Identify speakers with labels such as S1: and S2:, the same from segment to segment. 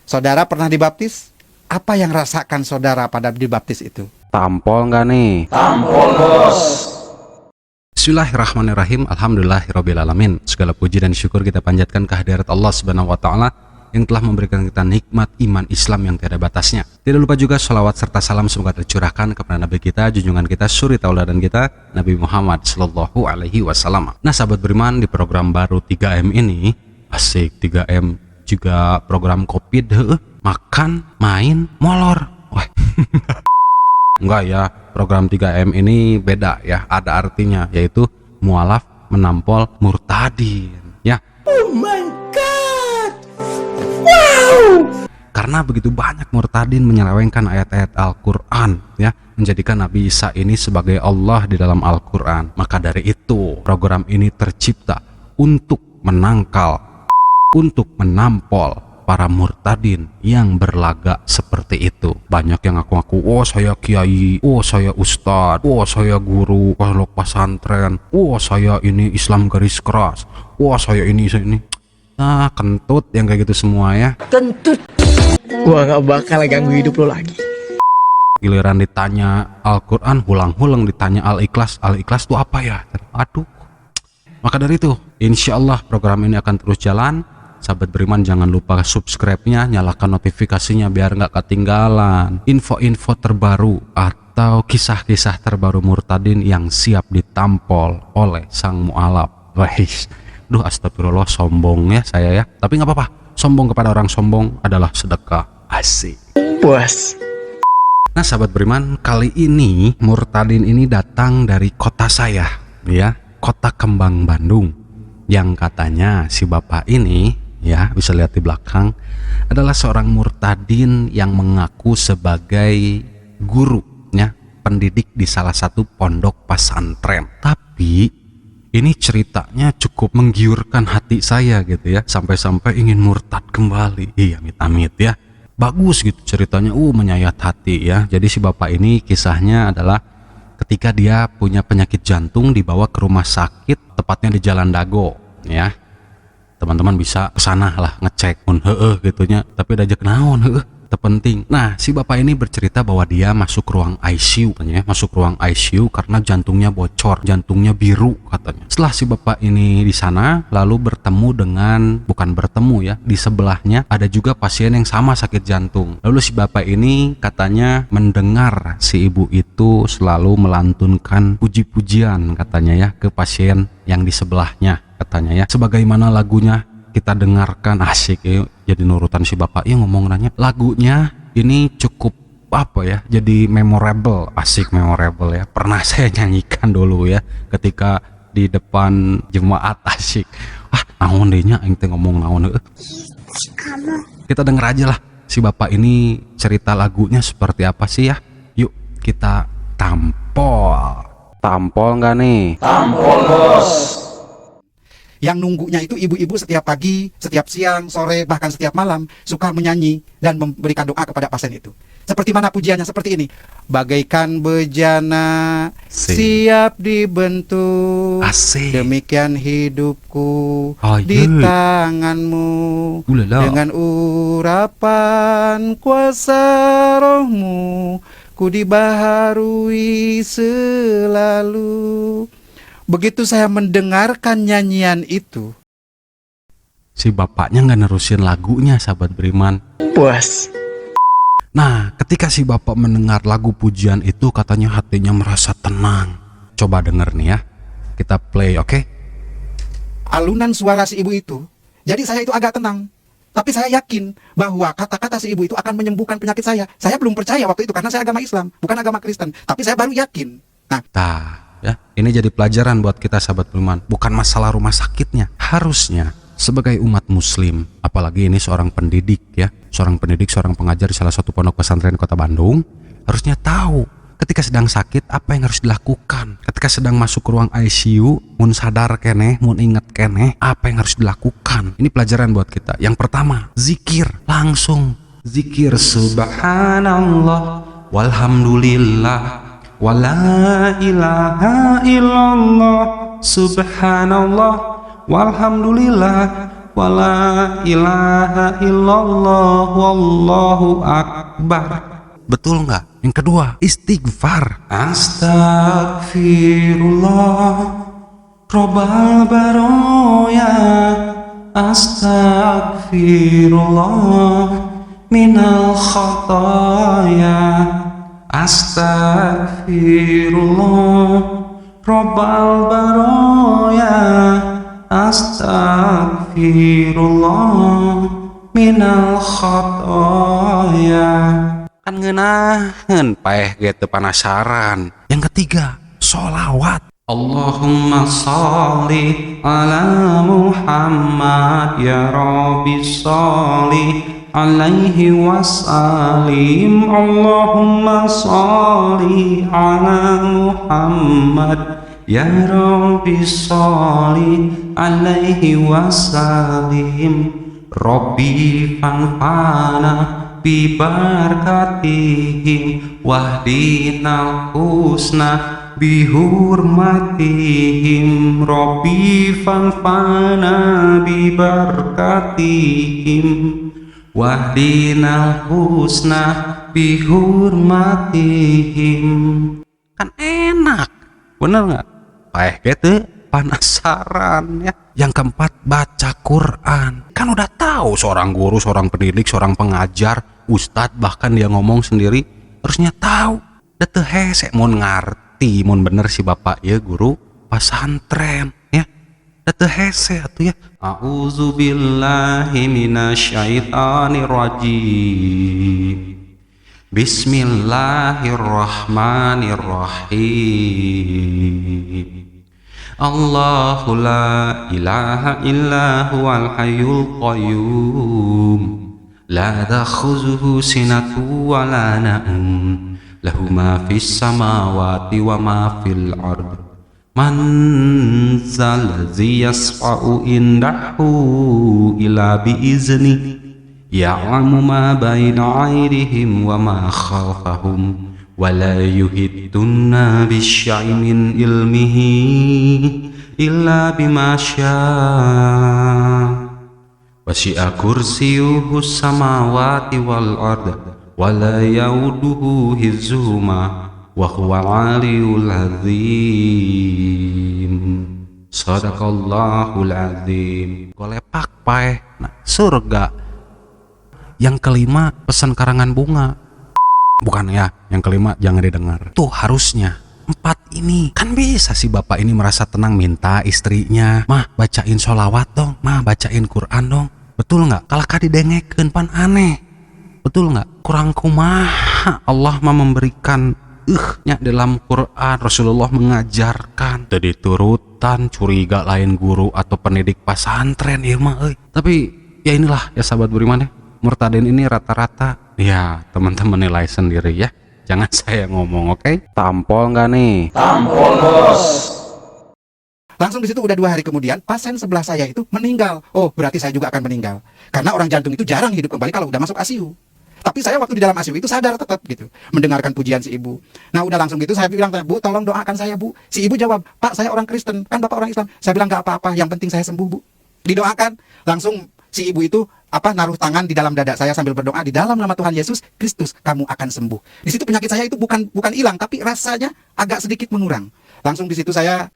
S1: Saudara pernah dibaptis? Apa yang rasakan saudara pada dibaptis itu?
S2: Tampol nggak nih?
S3: Tampol, bos.
S2: Bismillahirrahmanirrahim. Alhamdulillahirrabbilalamin. Segala puji dan syukur kita panjatkan kehadirat Allah Subhanahu wa Ta'ala yang telah memberikan kita nikmat iman Islam yang tiada batasnya. Tidak lupa juga salawat serta salam semoga tercurahkan kepada Nabi kita, junjungan kita, suri tauladan kita, Nabi Muhammad Sallallahu Alaihi Wasallam. Nah, sahabat beriman, di program baru 3M ini, asik 3M juga program COVID, makan, main, molor. Wah. Enggak ya, program 3M ini beda ya, ada artinya, yaitu mualaf, menampol, murtadin ya.
S3: Oh my god. Wow.
S2: Karena begitu banyak murtadin menyelewengkan ayat-ayat Al-Quran ya, menjadikan Nabi Isa ini sebagai Allah di dalam Al-Quran. Maka dari itu program ini tercipta untuk menangkal, untuk menampol para murtadin yang berlagak seperti itu. Banyak yang ngaku-ngaku, oh saya kiai, oh saya ustadz, oh saya guru pondok pesantren, oh saya ini Islam garis keras, oh saya ini. Nah, kentut yang kayak gitu semua ya.
S3: Kentut. Gua gak bakal ganggu hidup lo lagi.
S2: Giliran ditanya Al-Quran, hulang-hulang ditanya Al-Ikhlas. Al-Ikhlas itu apa ya? Aduh. Maka dari itu, insya Allah program ini akan terus jalan. Sahabat beriman, jangan lupa subscribe-nya, nyalakan notifikasinya biar nggak ketinggalan info-info terbaru atau kisah-kisah terbaru murtadin yang siap ditampol oleh sang mu'alaf. Wais, duh astagfirullah, sombong ya saya ya. Tapi nggak apa-apa, sombong kepada orang sombong adalah sedekah. Asik.
S3: Puas.
S2: Nah, sahabat beriman, kali ini murtadin ini datang dari kota saya ya, kota Kembang, Bandung, yang katanya si bapak ini ya, bisa lihat di belakang, adalah seorang murtadin yang mengaku sebagai guru ya, pendidik di salah satu pondok pesantren. Tapi ini ceritanya cukup menggiurkan hati saya gitu ya, sampai-sampai ingin murtad kembali. Iya, amit-amit ya. Bagus gitu ceritanya, menyayat hati ya. Jadi si bapak ini kisahnya adalah ketika dia punya penyakit jantung, dibawa ke rumah sakit, tepatnya di Jalan Dago ya. Teman-teman bisa kesana lah ngecek gitunya, tapi ada naon terpenting. Nah, si bapak ini bercerita bahwa dia masuk ruang ICU katanya, masuk ruang ICU karena jantungnya bocor, jantungnya biru katanya. Setelah si bapak ini di sana, lalu bertemu dengan, bukan bertemu ya, di sebelahnya ada juga pasien yang sama sakit jantung. Lalu si bapak ini katanya mendengar si ibu itu selalu melantunkan puji-pujian katanya ya ke pasien yang di sebelahnya katanya ya, sebagaimana lagunya kita dengarkan. Asik ya, jadi nurutan si bapak yang ngomong nanya, lagunya ini cukup apa ya, jadi memorable. Asik, memorable ya, pernah saya nyanyikan dulu ya ketika di depan jemaat. Asik. Naon dehnya ente ngomong naon. Kita denger aja lah si bapak ini cerita lagunya seperti apa sih ya. Yuk kita tampol. Tampol nggak nih?
S3: Tampol, bos.
S1: Yang nunggunya itu ibu-ibu setiap pagi, setiap siang, sore, bahkan setiap malam suka menyanyi dan memberikan doa kepada pasien itu. Seperti mana pujiannya? Seperti ini. Bagaikan bejana siap dibentuk,
S2: asik,
S1: demikian hidupku di
S2: iya,
S1: tanganmu.
S2: Ulala.
S1: Dengan urapan kuasa rohmu, ku dibaharui selalu. Begitu saya mendengarkan nyanyian itu,
S2: si bapaknya nggak nerusin lagunya, sahabat beriman.
S3: Puas.
S2: Nah, ketika si bapak mendengar lagu pujian itu, katanya hatinya merasa tenang. Coba denger nih ya, kita play, oke?
S1: alunan suara si ibu itu, jadi saya itu agak tenang. Tapi saya yakin bahwa kata-kata si ibu itu akan menyembuhkan penyakit saya. Saya belum percaya waktu itu karena saya agama Islam, bukan agama Kristen. Tapi saya baru yakin.
S2: Ya, ini jadi pelajaran buat kita sahabat beriman. Bukan masalah rumah sakitnya. Harusnya sebagai umat muslim, apalagi ini seorang pendidik ya, seorang pengajar di salah satu pondok pesantren Kota Bandung, harusnya tahu ketika sedang sakit apa yang harus dilakukan. Ketika sedang masuk ke ruang ICU, mun sadar keneh, mun inget keneh, apa yang harus dilakukan. Ini pelajaran buat kita. Yang pertama, zikir. Langsung zikir subhanallah walhamdulillah wala ilaha illallah subhanallah walhamdulillah wa la ilaha illallah wallahu akbar. Betul nggak? Yang kedua, istighfar. Astagfirullah Robbal baroya, astagfirullah minal khataya, astagfirullah Robbal baroya, astagfirullah minal khataya. Kan ngeunaheun paeh gitu penasaran. Yang ketiga, sholawat. Allahumma sholli ala Muhammad ya Rabbi sholli alaihi wasallim. Allahumma sholli ala Muhammad ya Rabbi sholli alaihi wasallim. Rabbi fanfana bibarakatihim wahdinal husna bihurmatihim. Rabbi fanfana bibarakatihim wahdinal husna bihurmatihim. Kan enak, bener nggak? Paeh gitu penasaran ya. Yang keempat, baca Quran. Kan udah tahu seorang guru, seorang pendidik, seorang pengajar, ustadz, bahkan dia ngomong sendiri harusnya tahu. Da teu hese mun ngarti, mun bener si bapak ya guru pesantren ya. Da teu hese atuh ya. A'udzubillahi minasyaitonir rajim. Bismillahirrahmanirrahim. Allahu la ilaha illa huwal hayyul qayyum la ta'khuzuhu sinatun wa la nawm lahu ma fis samawati wa ma fil ard man zal ladzi yasfa'u indahu illa bi izni ya'lamu ma baina aydihim wa ma khalfahum wala yuhitunna bisyai min ilmihi illa bima syaa wasi'a kursiyuhu samawati wal ard wala yauduhu hizzuhuma wa huwal aliyul azim. Sadaqallahul azim. Golepak paeh nah, surga. Yang kelima, pesan karangan bunga. Bukan ya, yang kelima jangan didengar. Tuh harusnya 4 ini. Kan bisa si bapak ini merasa tenang minta istrinya, mah bacain sholawat dong, mah bacain Quran dong. Betul nggak? Kalau kadi dengekeun pan aneh. Betul nggak? Kurang kumaha Allah mah memberikan nya dalam Quran. Rasulullah mengajarkan teu diturutan, curiga lain guru atau pendidik pesantren ya mah euy. Tapi ya inilah ya sahabat beriman ya. Murtadin ini rata-rata ya teman-teman nilai sendiri ya, jangan saya ngomong. Oke? Tampol nggak nih?
S3: Tampol bos.
S1: Langsung di situ udah 2 hari kemudian pasien sebelah saya itu meninggal. Oh, berarti saya juga akan meninggal. Karena orang jantung itu jarang hidup kembali kalau udah masuk ICU. Tapi saya waktu di dalam ICU itu sadar tetap gitu, mendengarkan pujian si ibu. Nah udah langsung gitu saya bilang, Bu tolong doakan saya Bu. Si ibu jawab, Pak saya orang Kristen, kan Bapak orang Islam. Saya bilang nggak apa-apa, yang penting saya sembuh Bu. Didoakan, langsung si ibu itu naruh tangan di dalam dada saya sambil berdoa, di dalam nama Tuhan Yesus Kristus kamu akan sembuh. Di situ penyakit saya itu bukan hilang, tapi rasanya agak sedikit mengurang. Langsung di situ saya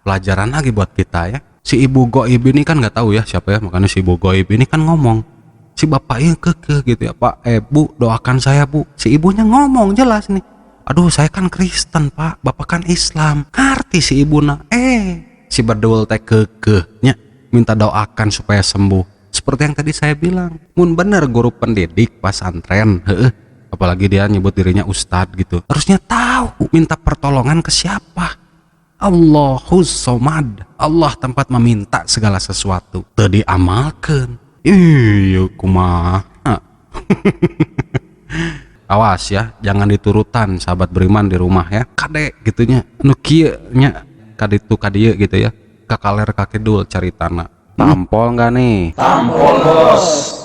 S2: pelajaran lagi buat kita ya. Si ibu goib ini kan nggak tahu ya siapa ya, makanya si ibu goib ini kan ngomong, si bapaknya kekeh gitu ya, Pak Bu doakan saya Bu. Si ibunya ngomong jelas nih, aduh saya kan Kristen Pak, bapak kan Islam. Ngerti si ibu si berdul teh kekehnya minta doakan supaya sembuh. Seperti yang tadi saya bilang, mun bener guru pendidik pesantren, apalagi dia nyebut dirinya ustadz gitu, harusnya tahu minta pertolongan ke siapa. Allahus somad, Allah tempat meminta segala sesuatu. Teu diamalkeun. Iya kumaha. Awas ya, jangan diturutan sahabat beriman di rumah ya. Kade gitunya, nu kieu nya kaditu kadieu gitu ya. Kakaler kakidul cari tanah. Tampol nggak nih?
S3: Tampol bos.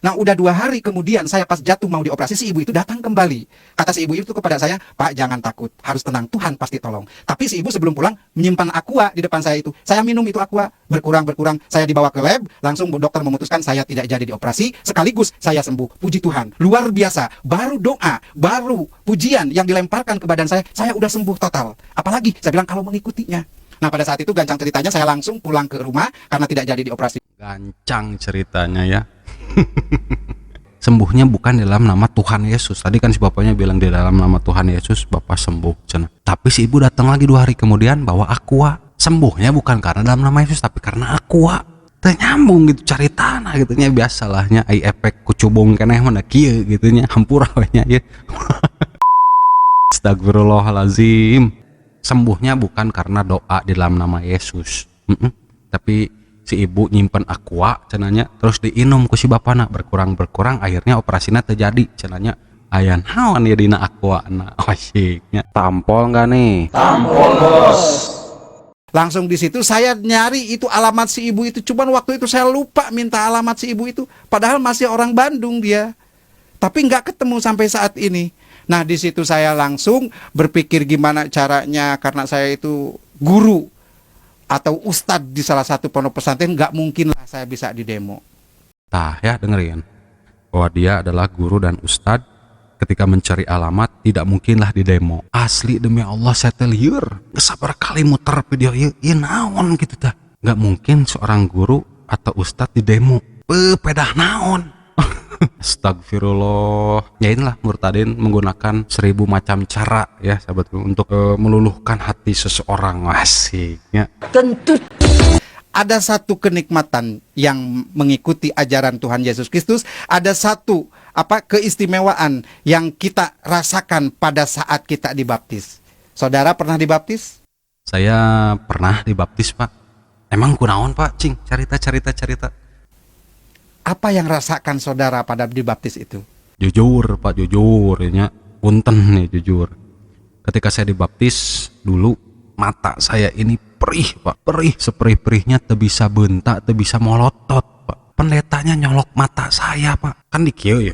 S1: Nah, udah 2 hari kemudian saya pas jatuh mau dioperasi, si ibu itu datang kembali. Kata si ibu itu kepada saya, "Pak, jangan takut, harus tenang, Tuhan pasti tolong." Tapi si ibu sebelum pulang menyimpan aqua di depan saya itu. Saya minum itu aqua, berkurang, saya dibawa ke lab, langsung dokter memutuskan saya tidak jadi dioperasi, sekaligus saya sembuh. Puji Tuhan, luar biasa. Baru doa, baru pujian yang dilemparkan ke badan saya udah sembuh total. Apalagi saya bilang kalau mengikutinya. Nah, pada saat itu gancang ceritanya saya langsung pulang ke rumah karena tidak jadi dioperasi.
S2: Gancang ceritanya ya. Sembuhnya bukan dalam nama Tuhan Yesus. Tadi kan si bapaknya bilang di dalam nama Tuhan Yesus bapak sembuh cenah. Tapi si ibu datang lagi 2 hari kemudian bawa aqua. Sembuhnya bukan karena dalam nama Yesus tapi karena aqua. Teu nyambung gitu caritana gitu nya, biasalahnya ai efek kucubung keneh mah kieu gitu nya, hampura we nya ieu. Astagfirullahalazim. Sembuhnya bukan karena doa di dalam nama Yesus. Tapi si ibu nyimpen aqua cenanya terus diinum ku si bapana, berkurang akhirnya operasinya terjadi cenanya. Aya naon ya dina aqua na asyiknya. Tampol enggak nih?
S4: Tampol, Bos.
S1: Langsung di situ saya nyari itu alamat si ibu itu, cuman waktu itu saya lupa minta alamat si ibu itu, padahal masih orang Bandung dia. Tapi nggak ketemu sampai saat ini. Nah, di situ saya langsung berpikir gimana caranya, karena saya itu guru atau ustadz di salah satu pondok pesantren, nggak mungkin lah saya bisa didemo.
S2: Tah ya, dengerin bahwa dia adalah guru dan ustadz. Ketika mencari alamat tidak mungkinlah didemo. Asli demi Allah saya teh lieur sabar kali muter video ieu naon gitu tah. Nggak mungkin seorang guru atau ustadz didemo. Pedah naon. Astagfirullah. Ya inilah murtadin menggunakan 1000 macam cara ya sahabat untuk meluluhkan hati seseorang. Asiknya.
S4: Tentu.
S1: Ada satu kenikmatan yang mengikuti ajaran Tuhan Yesus Kristus, ada satu keistimewaan yang kita rasakan pada saat kita dibaptis. Saudara pernah dibaptis?
S2: Saya pernah dibaptis, Pak. Emang kunaon, Pak? Cing, cerita.
S1: Apa yang rasakan saudara pada dibaptis itu?
S2: Jujur, Pak, jujur ya. Punten nih, jujur. Ketika saya dibaptis dulu, mata saya ini perih, Pak. Perih, seperih-perihnya teu bisa bentak, teu bisa molotot, Pak. Pendetanya nyolok mata saya, Pak. Kan di kieu ya.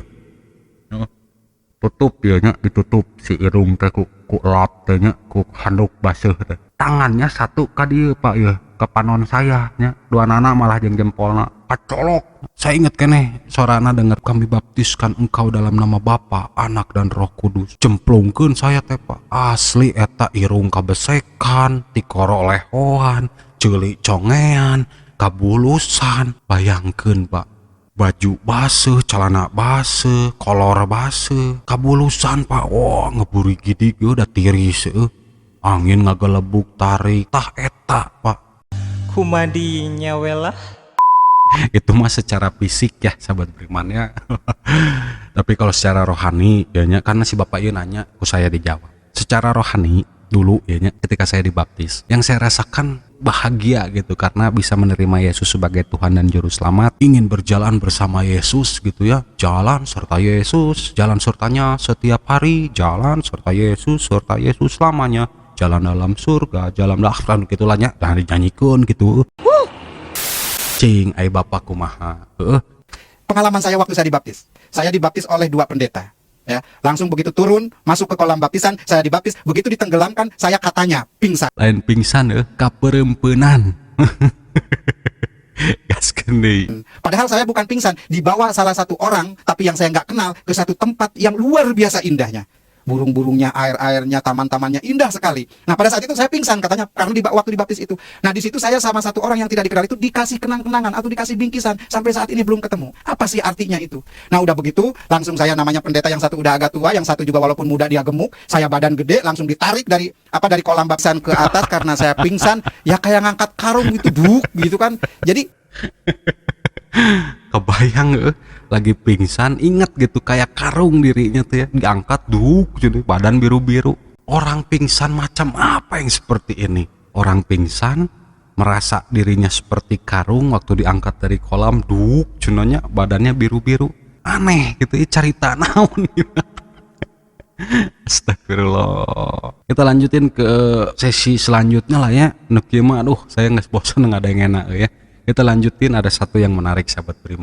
S2: Tutup ya nya, ditutup si irung teh ku lap teh nya, ku handuk baseuh teh. Tangannya satu ka dieu, Pak ya, ke panon saya nya. Duanana malah jeung jempolna kacolok. Saya inget keneh sorana denger, "Kami baptiskan engkau dalam nama Bapa, Anak dan Roh Kudus." Cemplungkeun saya teh, Pak. Asli eta irung kabesekan, tikoro lehoan, ceuli congean, kabulusan. Bayangkeun, Pak. Baju baseuh, celana baseuh, kolor baseuh, kabulusan, Pak. Wah, ngeburi gidig udah tiris seueuh. Angin ngagelebuk tarik, tah eta, Pak.
S3: Kumadinya welah.
S2: Itu mah secara fisik ya sahabat beriman ya. Tapi kalau secara rohani ya nya, karena si bapak ieu nanya ku saya dijawab. Secara rohani dulu ya nya, ketika saya dibaptis, yang saya rasakan bahagia gitu karena bisa menerima Yesus sebagai Tuhan dan juru selamat, ingin berjalan bersama Yesus gitu ya. Jalan serta Yesus, jalan sertanya setiap hari, jalan serta Yesus selamanya. Jalan dalam surga, jalan dalam gitulah nya, dan dinyanyikan gitu. Cing, ai bapak kumaha.
S1: Pengalaman saya waktu saya dibaptis. Saya dibaptis oleh 2 pendeta. Ya, langsung begitu turun, masuk ke kolam baptisan, saya dibaptis. Begitu ditenggelamkan, saya katanya pingsan.
S2: Lain pingsan kaperempenan. Gaskeun deui.
S1: Padahal saya bukan pingsan, dibawa salah satu orang, tapi yang saya nggak kenal, ke satu tempat yang luar biasa indahnya. Burung-burungnya, air-airnya, taman-tamannya indah sekali. Nah, pada saat itu saya pingsan katanya karena waktu dibaptis itu. Nah, di situ saya sama satu orang yang tidak dikenal itu dikasih kenang-kenangan atau dikasih bingkisan, sampai saat ini belum ketemu. Apa sih artinya itu? Nah, udah begitu, langsung saya, namanya pendeta yang satu udah agak tua, yang satu juga walaupun muda dia gemuk, saya badan gede, langsung ditarik dari kolam baptisan ke atas karena saya pingsan, ya kayak ngangkat karung gitu, gitu kan. Jadi
S2: Kebayang lagi pingsan, inget gitu kayak karung dirinya tuh ya, diangkat jadi badan biru-biru. Orang pingsan macam apa yang seperti ini? Orang pingsan merasa dirinya seperti karung waktu diangkat dari kolam, cenanya badannya biru-biru. Aneh gitu ya, cerita naon gitu. Astagfirullah. Kita lanjutin ke sesi selanjutnya lah ya. Nuk mah aduh saya nggak bosan, nggak ada yang enak ya. Kita lanjutin, ada satu yang menarik sahabat beriman.